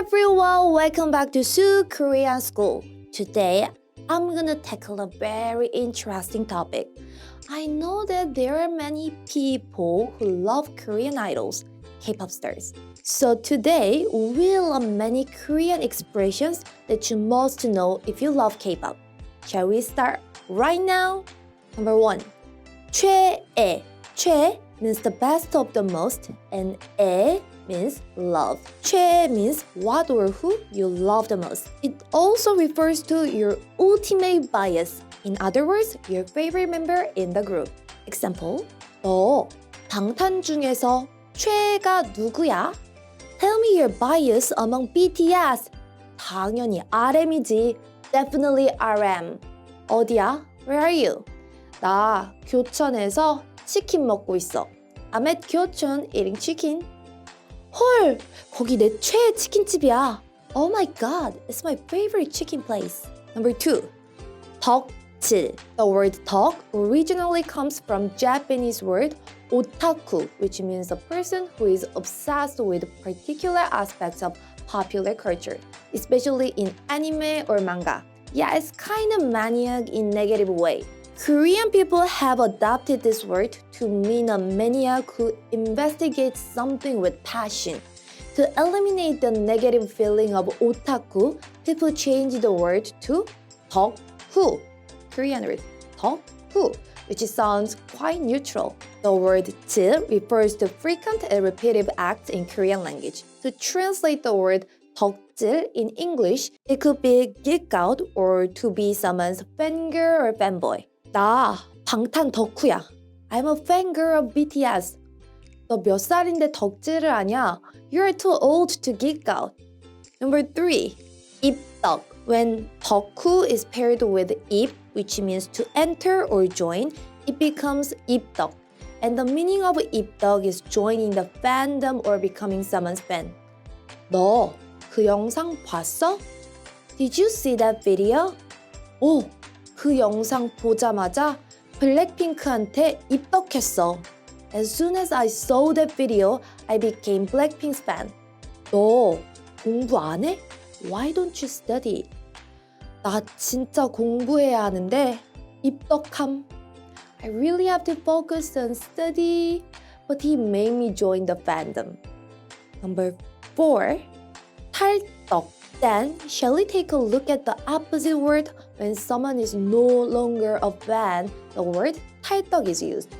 everyone, welcome back to Soo Korean School. Today, I'm gonna tackle a very interesting topic. I know that there are many people who love Korean idols, K-pop stars. So today, we'll learn many Korean expressions that you must know if you love K-pop. Shall we start right now? Number 1, 최애. 최 means the best of the most, and 애 means love. 최 means what or who you love the most. It also refers to your ultimate bias. In other words, your favorite member in the group. Example, 너 방탄 중에서 최애가 누구야? Tell me your bias among BTS. 당연히 RM이지. Definitely RM. 어디야? Where are you? 나 교촌에서 치킨 먹고 있어. I'm at Kyochon eating chicken. 헐, 거기 내 최애 치킨집이야. Oh my god, it's my favorite chicken place. Number 2, 덕질. The word 덕 originally comes from Japanese word Otaku, which means a person who is obsessed with particular aspects of popular culture, especially in anime or manga. Yeah, it's kind of maniac in negative way. Korean people have adopted this word to mean a maniac who investigates something with passion. To eliminate the negative feeling of otaku, people change the word to 덕후, Korean word 덕후, which sounds quite neutral. The word 질 refers to frequent and repetitive acts in Korean language. To translate the word 덕질 in English, it could be geek out or to be someone's fangirl or fanboy. 나 방탄 덕후야. I'm a fangirl of BTS. 너 몇 살인데 덕질을 하냐? You're too old to geek out. Number 3, 입덕. When 덕후 is paired with 입, which means to enter or join, it becomes 입덕. And the meaning of 입덕 is joining the fandom or becoming someone's fan. 너 그 영상 봤어? Did you see that video? 오, 그 영상 보자마자 블랙핑크한테 입덕했어. As soon as I saw that video, I became Blackpink's fan. 너 공부 안 해? Why don't you study? 나 진짜 공부해야 하는데 입덕함. I really have to focus on study, but he made me join the fandom. Number 4, 탈덕. Then, shall we take a look at the opposite word? When someone is no longer a fan, the word 탈덕 is used.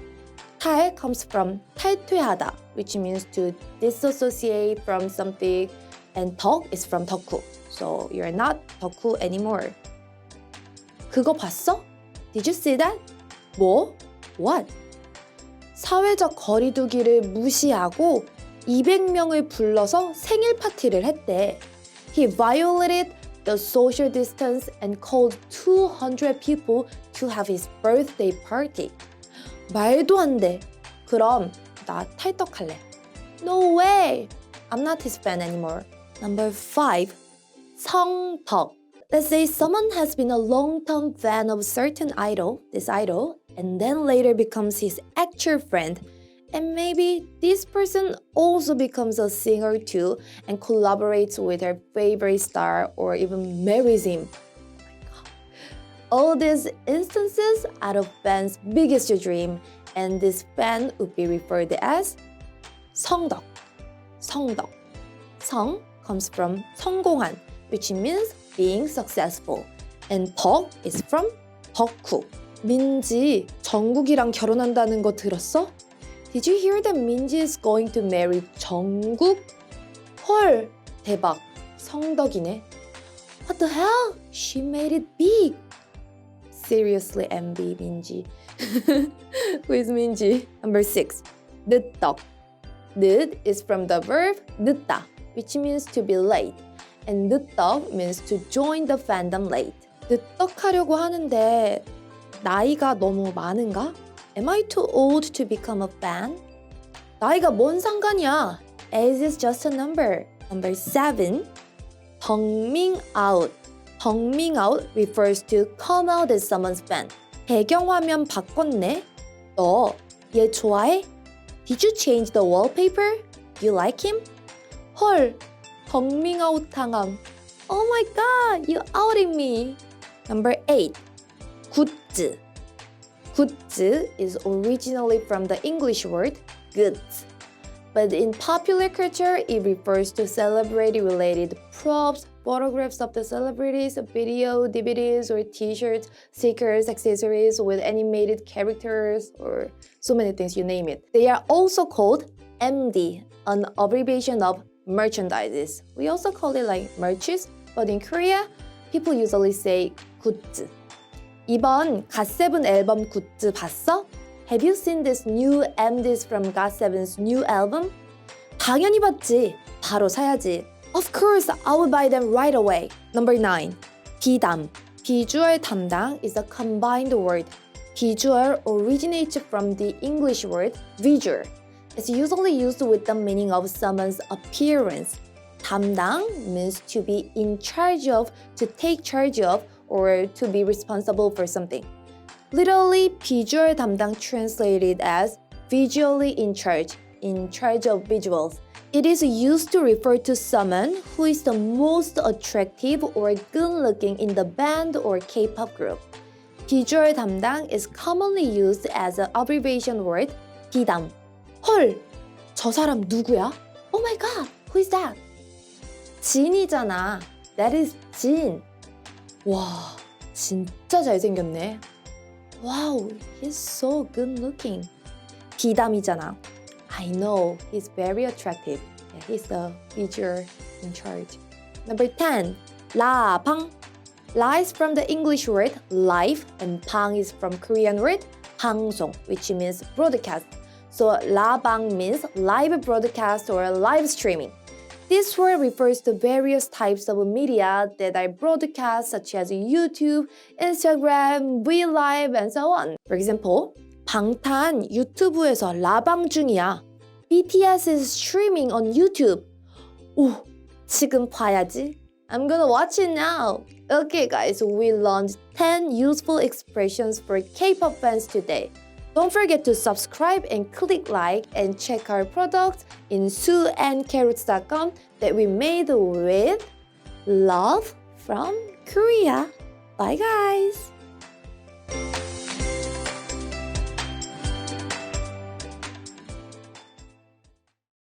탈 comes from 탈퇴하다, which means to disassociate from something, and 덕 is from 덕후. So you're not 덕후 anymore. 그거 봤어? Did you see that? 뭐? What? 사회적 거리두기를 무시하고 200명을 불러서 생일 파티를 했대. He violated the social distance and called 200 people to have his birthday party. 말도 안 돼. 그럼 나 탈덕할래. No way. I'm not his fan anymore. Number 5, 성덕. Let's say someone has been a long-term fan of a certain idol, this idol, and then later becomes his actual friend. And maybe this person also becomes a singer too and collaborates with her favorite star or even marries him. Oh my God. All these instances are of fans' biggest dream, and this fan would be referred as 성덕. 성덕. 성 comes from 성공한, which means being successful. And 덕 is from 덕후. 민지, 정국이랑 결혼한다는 거 들었어? Did you hear that Minji is going to marry 정국? 헐, 대박, 성덕이네. What the hell? She made it big. Seriously envy Minji. Who is Minji? Number 6, 늦덕. 늦 is from the verb 늦다, which means to be late. And 늦덕 means to join the fandom late. 늦덕하려고 하는데 나이가 너무 많은가? Am I too old to become a fan? 나이가 뭔 상관이야? Age is just a number. Number 7, 덕밍 out. 덕밍 out refers to come out as someone's fan. 배경화면 바꿨네? 너 얘 좋아해? Did you change the wallpaper? You like him? 헐, coming out 당함. Oh my god, you outing me. Number 8. 굿즈. 굿즈 is originally from the English word goods. But in popular culture, it refers to celebrity-related props, photographs of the celebrities, video, DVDs, or t-shirts, stickers, accessories with animated characters, or so many things, you name it. They are also called MD, an abbreviation of merchandises. We also call it like merches, but in Korea, people usually say 굿즈. 이번 갓세븐 앨범 굿즈 봤어? Have you seen this new MDs from GOT7's new album? 당연히 봤지. 바로 사야지. Of course, I will buy them right away. Number 9. 비담. 비주얼 담당 is a combined word. 비주얼 originates from the English word visual. It's usually used with the meaning of someone's appearance. 담당 means to be in charge of, to take charge of, or to be responsible for something. Literally, 비주얼 담당 translated as visually in charge of visuals. It is used to refer to someone who is the most attractive or good-looking in the band or K-pop group. 비주얼 담당 is commonly used as an abbreviation word, 비담. 헐, 저 사람 누구야? Oh my god, who is that? 진이잖아. That is 진. 와, 진짜 잘생겼네. Wow, he's so good looking. 비담이잖아. I know, he's very attractive. Yeah, he's the feature in charge. Number 10, 라방. 라 is from the English word live and 방 is from Korean word 방송, which means broadcast. So 라방 means live broadcast or live streaming. This word refers to various types of media that are broadcast such as YouTube, Instagram, VLive, and so on. For example, 방탄 유튜브에서 라방 중이야. BTS is streaming on YouTube. 오, 지금 봐야지. I'm gonna watch it now. Okay guys, we learned 10 useful expressions for K-pop fans today. Don't forget to subscribe and click like and check our products in sooandcarrots.com that we made with love from Korea. Bye guys!